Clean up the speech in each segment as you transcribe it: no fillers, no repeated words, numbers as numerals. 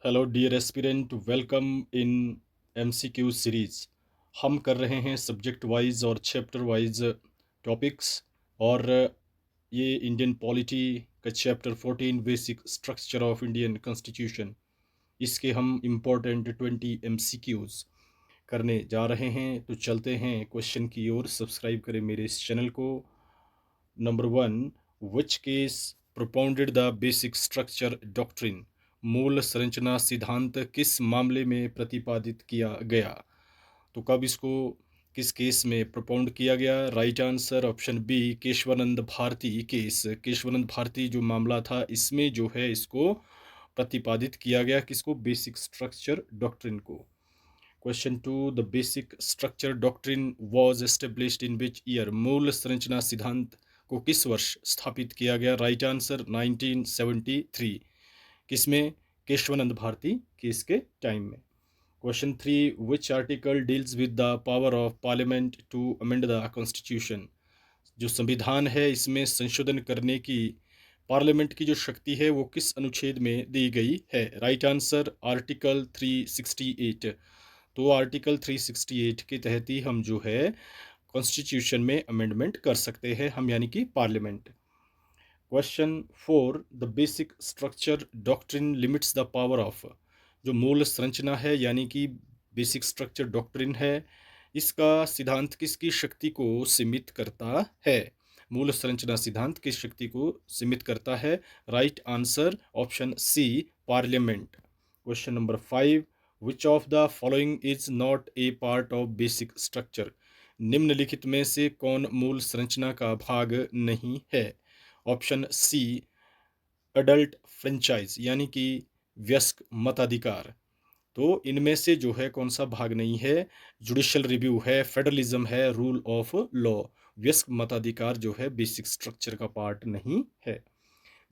Hello dear aspirant, welcome in MCQ series. हम कर रहे हैं सब्जेक्ट वाइज और चैप्टर वाइज टॉपिक्स। और ये इंडियन पॉलिटी का chapter 14 basic structure of Indian constitution, इसके हम इम्पोर्टेंट 20 एमसीक्यूज करने जा रहे हैं। तो चलते हैं क्वेश्चन की ओर। सब्सक्राइब करें मेरे इस चैनल को। Number one, which case propounded the basic structure doctrine? मूल संरचना सिद्धांत किस मामले में प्रतिपादित किया गया? तो कब इसको किस केस में प्रोपाउंड किया गया? Right answer option B, Kesavananda Bharati case. Kesavananda Bharati जो मामला था, इसमें जो है इसको प्रतिपादित किया गया। किसको? बेसिक स्ट्रक्चर डॉक्ट्रिन को। Question two, the basic structure doctrine was established in which year? मूल संरचना सिद्धांत को किस वर्ष स्थापित किया गया? Right answer 1973। किसमें? केशवानंद भारती केस के टाइम में। Question three, which article deals with the power of parliament to amend the constitution? जो संविधान है, इसमें संशोधन करने की पार्लियामेंट की जो शक्ति है वो किस अनुच्छेद में दी गई है? Right answer article 368। तो आर्टिकल 368 के तहत ही हम जो है कॉन्स्टिट्यूशन में अमेंडमेंट कर सकते हैं हम, यानी कि parliament. Question four, the basic structure doctrine limits the power of? जो मूल संरचना है यानी कि बेसिक स्ट्रक्चर डॉक्ट्रिन है, इसका सिद्धांत किसकी शक्ति को सीमित करता है? मूल संरचना सिद्धांत किस शक्ति को सीमित करता है? Right answer option C, parliament. Question number five, which of the following is not a part of basic structure? निम्नलिखित में से कौन मूल संरचना का भाग नहीं है? ऑप्शन सी, अडल्ट फ्रेंचाइज यानी कि वयस्क मताधिकार। तो इनमें से जो है कौन सा भाग नहीं है? जुडिशियल रिव्यू है, फेडरलिज्म है, रूल ऑफ लॉ। वयस्क मताधिकार जो है बेसिक स्ट्रक्चर का पार्ट नहीं है।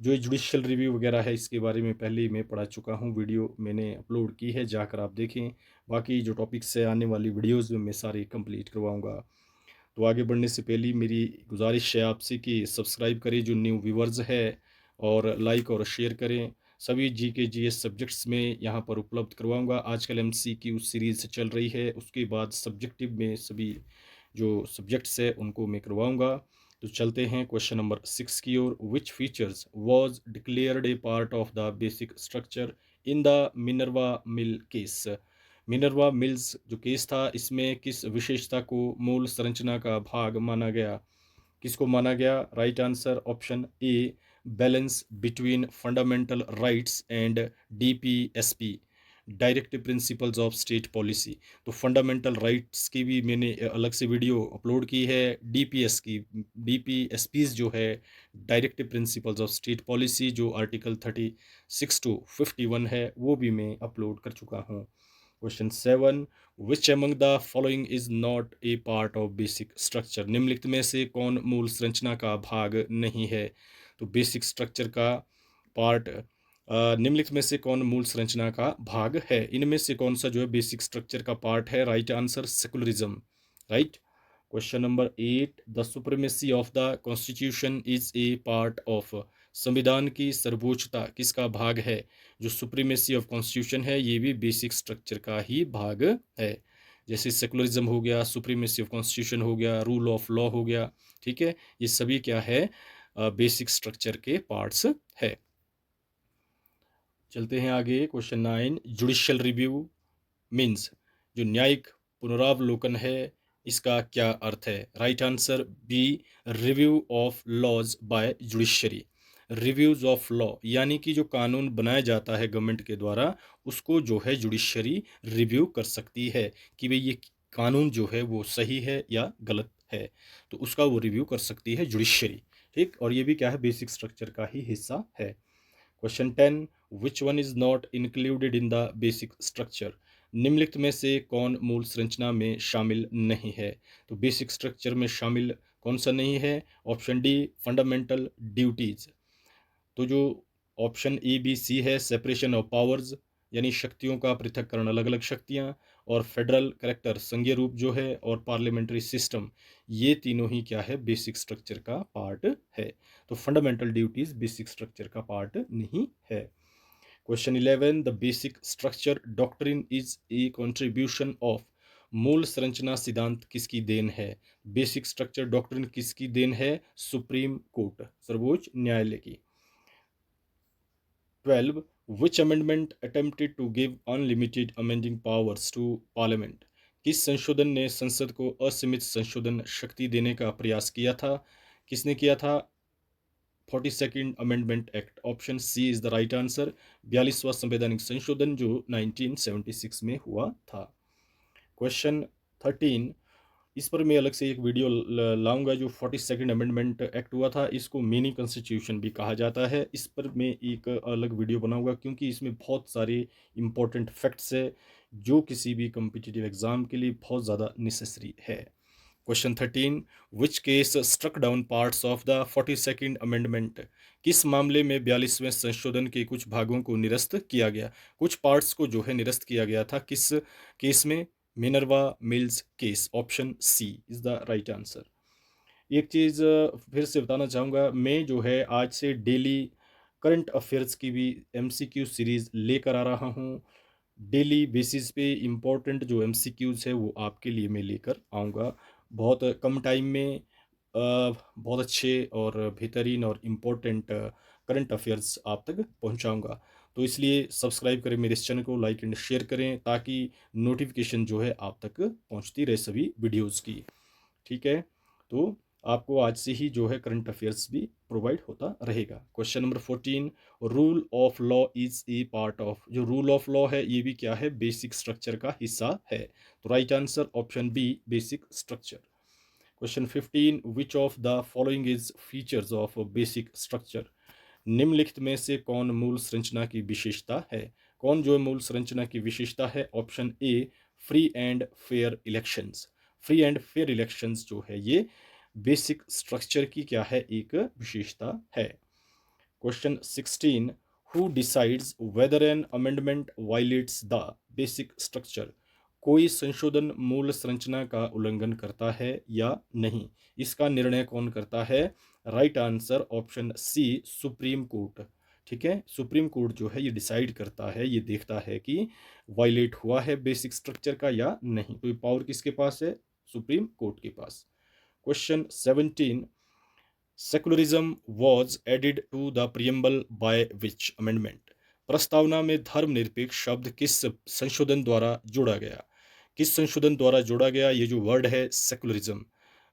जो ये जुडिशियल रिव्यू वगैरह है, इसके बारे में पहले ही मैं पढ़ा चुका हूँ, वीडियो मैंने अपलोड की है, जाकर आप देखें। बाकी जो टॉपिक्स है आने वाली वीडियोज़ में मैं सारे कंप्लीट करवाऊँगा। तो आगे बढ़ने से पहले मेरी गुजारिश है आपसे कि सब्सक्राइब करें जो न्यू व्यूवर्स है, और लाइक और शेयर करें। सभी जी के जी एस सब्जेक्ट्स में यहाँ पर उपलब्ध करवाऊँगा। आजकल एम सी क्यू सीरीज़ चल रही है, उसके बाद सब्जेक्टिव में सभी जो सब्जेक्ट्स है उनको मैं करवाऊँगा। तो चलते हैं क्वेश्चन नंबर 6 की ओर। Which features was declared a part of the basic structure in the Minerva mill case? Minerva mills जो केस था, इसमें किस विशेषता को मूल संरचना का भाग माना गया? किसको माना गया? Right answer option A, balance between fundamental rights and DPSP, directive principles of state policy. तो फंडामेंटल राइट्स की भी मैंने अलग से वीडियो अपलोड की है। डीपीएस की, डीपीएसपीज जो है directive principles of state policy, जो आर्टिकल 36 टू 51 है, वो भी मैं अपलोड कर चुका हूँ। Question seven, which among the following is not a part of basic structure? निम्नलिखित में से कौन मूल संरचना का भाग नहीं है? तो बेसिक स्ट्रक्चर का पार्ट, निम्नलिखित में से कौन मूल संरचना का भाग है? इनमें से कौन सा जो है बेसिक स्ट्रक्चर का पार्ट है? Right answer secularism. Right. Question number 8, the supremacy of the constitution is a part of? संविधान की सर्वोच्चता किसका भाग है? जो सुप्रीमेसी ऑफ कॉन्स्टिट्यूशन है, ये भी बेसिक स्ट्रक्चर का ही भाग है। जैसे सेकुलरिज्म हो गया, सुप्रीमेसी ऑफ कॉन्स्टिट्यूशन हो गया, रूल ऑफ लॉ हो गया। ठीक है, ये सभी क्या है? बेसिक स्ट्रक्चर के पार्ट्स है। चलते हैं आगे। क्वेश्चन 9, जुडिशियल रिव्यू मीन्स, जो न्यायिक पुनरावलोकन है, इसका क्या अर्थ है? Right answer B, review of laws by judiciary. Reviews of law यानी कि जो कानून बनाया जाता है गवर्नमेंट के द्वारा, उसको जो है जुडिशरी रिव्यू कर सकती है कि भाई ये कानून जो है वो सही है या गलत है। तो उसका वो रिव्यू कर सकती है जुडिशरी। ठीक, और ये भी क्या है? बेसिक स्ट्रक्चर का ही हिस्सा है। Question 10, which one is not included in the basic structure? निम्नलिखित में से कौन मूल संरचना में शामिल नहीं है? तो बेसिक स्ट्रक्चर में शामिल कौन सा नहीं है? Option D, fundamental duties. तो जो ऑप्शन ए बी सी है, सेपरेशन ऑफ पावर्स यानी शक्तियों का पृथक्करण, अलग अलग शक्तियां, और फेडरल करेक्टर संघीय रूप जो है, और पार्लियामेंट्री सिस्टम, ये तीनों ही क्या है? बेसिक स्ट्रक्चर का पार्ट है। तो फंडामेंटल ड्यूटीज बेसिक स्ट्रक्चर का पार्ट नहीं है। Question 11, the basic structure doctrine is a contribution of, मूल संरचना सिद्धांत किसकी देन है? बेसिक स्ट्रक्चर डॉक्ट्रिन किसकी देन है? सुप्रीम कोर्ट, सर्वोच्च न्यायालय की। 12, which amendment attempted to give unlimited amending powers to parliament, किस संशोधन ने संसद को असीमित संशोधन शक्ति देने का प्रयास किया था? किसने किया था? 42nd amendment act, option C is the right answer. 42वां संवैधानिक संशोधन जो 1976 में हुआ था। क्वेश्चन 13, इस पर मैं अलग से एक वीडियो लाऊंगा। जो 42nd अमेंडमेंट एक्ट हुआ था, इसको मिनी कॉन्स्टिट्यूशन भी कहा जाता है। इस पर मैं एक अलग वीडियो बनाऊंगा क्योंकि इसमें बहुत सारे इंपॉर्टेंट फैक्ट्स है जो किसी भी कम्पिटिटिव एग्जाम के लिए बहुत ज़्यादा नेसेसरी है। Question 13, which case struck down parts of the 42nd amendment, किस मामले में 42वें संशोधन के कुछ भागों को निरस्त किया गया? कुछ पार्ट्स को जो है निरस्त किया गया था, किस केस में? Minerva mills case, option C is the right answer. एक चीज़ फिर से बताना चाहूँगा, मैं जो है आज से डेली करंट अफेयर्स की भी एमसीक्यू सीरीज़ लेकर आ रहा हूँ। डेली बेसिस पे इम्पोर्टेंट जो एमसीक्यूज़ है वो आपके लिए मैं लेकर आऊँगा। बहुत कम टाइम में बहुत अच्छे और बेहतरीन और इम्पोर्टेंट करंट अफेयर्स आप तक पहुँचाऊँगा। तो इसलिए सब्सक्राइब करें मेरे इस चैनल को, लाइक एंड शेयर करें ताकि नोटिफिकेशन जो है आप तक पहुँचती रहे सभी वीडियोज़ की। ठीक है, तो आपको आज से ही जो है करंट अफेयर्स भी प्रोवाइड होता रहेगा। Question number 14, rule of law is a part of, जो रूल ऑफ लॉ है ये भी क्या है? बेसिक स्ट्रक्चर का हिस्सा है। तो right answer option B, basic structure. Question 15, which of the following is features of basic structure, निम्नलिखित में से कौन मूल संरचना की विशेषता है? कौन जो मूल संरचना की विशेषता है? Option A, free and fair elections. Free and fair elections जो है ये बेसिक स्ट्रक्चर की क्या है? एक विशेषता है। Question 16, who decides whether an amendment violets the basic structure, कोई संशोधन मूल संरचना का उल्लंघन करता है या नहीं? इसका निर्णय कौन करता है? Right answer option C, supreme court. ठीक है, सुप्रीम कोर्ट जो है ये डिसाइड करता है, ये देखता है कि वायलेट हुआ है बेसिक स्ट्रक्चर का या नहीं। तो ये पावर किसके पास है? सुप्रीम कोर्ट के पास। Question 17, secularism was added to the preamble by which amendment, प्रस्तावना में धर्मनिरपेक्ष शब्द किस संशोधन द्वारा जोड़ा गया? किस संशोधन द्वारा जोड़ा गया? ये जो वर्ड है secularism.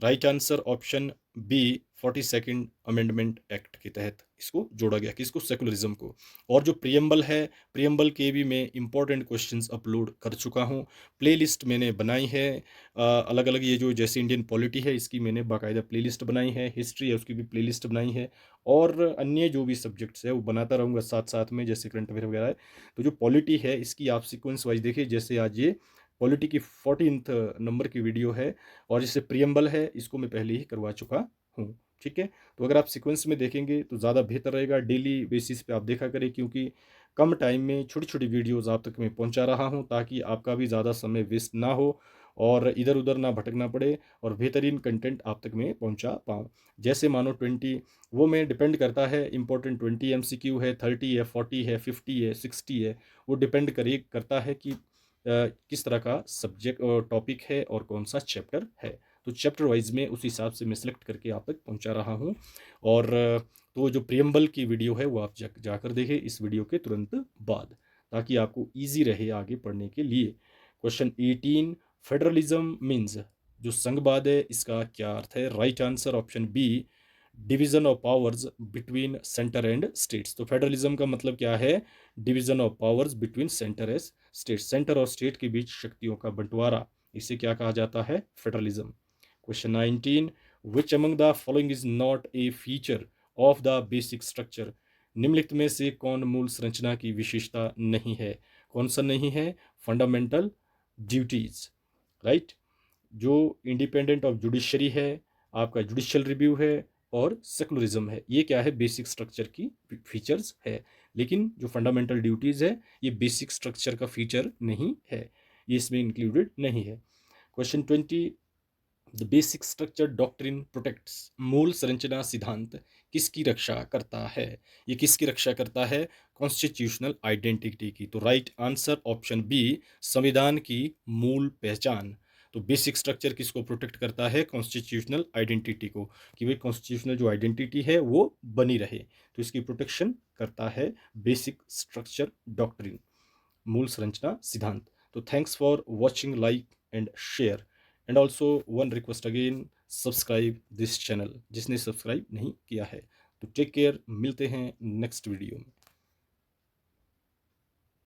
Right answer option B, 42nd amendment act के तहत इसको जोड़ा गया। किसको? सेकुलरिज्म को। और जो प्रियम्बल है, प्रियम्बल के भी मैं इंपॉर्टेंट क्वेश्चंस अपलोड कर चुका हूँ। प्लेलिस्ट मैंने बनाई है अलग अलग, ये जो जैसे इंडियन पॉलिटी है इसकी मैंने बाकायदा प्लेलिस्ट बनाई है, हिस्ट्री है उसकी भी प्लेलिस्ट बनाई है, और अन्य जो भी सब्जेक्ट्स है वो बनाता रहूँगा साथ साथ में, जैसे करंट अफेयर वगैरह है। तो जो पॉलिटी है इसकी आप सीक्वेंस वाइज देखिए, जैसे आज ये पॉलिटी की 14th नंबर की वीडियो है, और जैसे प्रियम्बल है इसको मैं पहले ही करवा चुका हूँ। ठीक है, तो अगर आप सीक्वेंस में देखेंगे तो ज़्यादा बेहतर रहेगा। डेली बेसिस पे आप देखा करें, क्योंकि कम टाइम में छोटी छोटी वीडियोज़ आप तक मैं पहुँचा रहा हूँ ताकि आपका भी ज़्यादा समय वेस्ट ना हो और इधर उधर ना भटकना पड़े, और बेहतरीन कंटेंट आप तक मैं पहुँचा पाऊँ। जैसे मानो 20, वो मैं डिपेंड करता है, इंपॉर्टेंट 20 MCQ है, 30 है, 40 है, 50 है, 60 है, वो डिपेंड करता है कि किस तरह का सब्जेक्ट टॉपिक है और कौन सा चैप्टर है। तो चैप्टर वाइज में उस हिसाब से मैं सिलेक्ट करके आप तक पहुंचा रहा हूं। और तो जो प्रियम्बल की वीडियो है वो आप जाकर देखें इस वीडियो के तुरंत बाद, ताकि आपको इजी रहे आगे पढ़ने के लिए। क्वेश्चन 18, फेडरलिज्म मीन्स, जो संघवाद है इसका क्या अर्थ है? Right answer option B, division of powers between centre and states. तो फेडरलिज्म का मतलब क्या है? Division of powers between centre and state, centre और स्टेट के बीच शक्तियों का बंटवारा, इसे क्या कहा जाता है? Federalism. Question 19, which among the following is not A feature of the basic structure, निम्नलिखित में से कौन मूल संरचना की विशेषता नहीं है? कौन सा नहीं है? फंडामेंटल ड्यूटीज, राइट, जो इंडिपेंडेंट ऑफ जुडिशरी है, आपका जुडिशियल रिव्यू है, और सेकुलरिज्म है, ये क्या है? बेसिक स्ट्रक्चर की फीचर्स है। लेकिन जो फंडामेंटल ड्यूटीज़ है ये बेसिक स्ट्रक्चर का फीचर नहीं है, ये इसमें इंक्लूडेड नहीं है। Question 20, the basic structure doctrine protects, मूल संरचना सिद्धांत किसकी रक्षा करता है? ये किसकी रक्षा करता है? कॉन्स्टिट्यूशनल आइडेंटिटी की। तो राइट आंसर ऑप्शन बी, संविधान की मूल पहचान। तो बेसिक स्ट्रक्चर किसको प्रोटेक्ट करता है? कॉन्स्टिट्यूशनल आइडेंटिटी को, कि भाई कॉन्स्टिट्यूशनल जो आइडेंटिटी है वो बनी रहे। तो इसकी प्रोटेक्शन करता है बेसिक स्ट्रक्चर डॉक्ट्रिन, मूल संरचना सिद्धांत। तो thanks for watching, like and share, and also one request again, subscribe this channel जिसने सब्सक्राइब नहीं किया है। तो टेक केयर, मिलते हैं नेक्स्ट वीडियो में।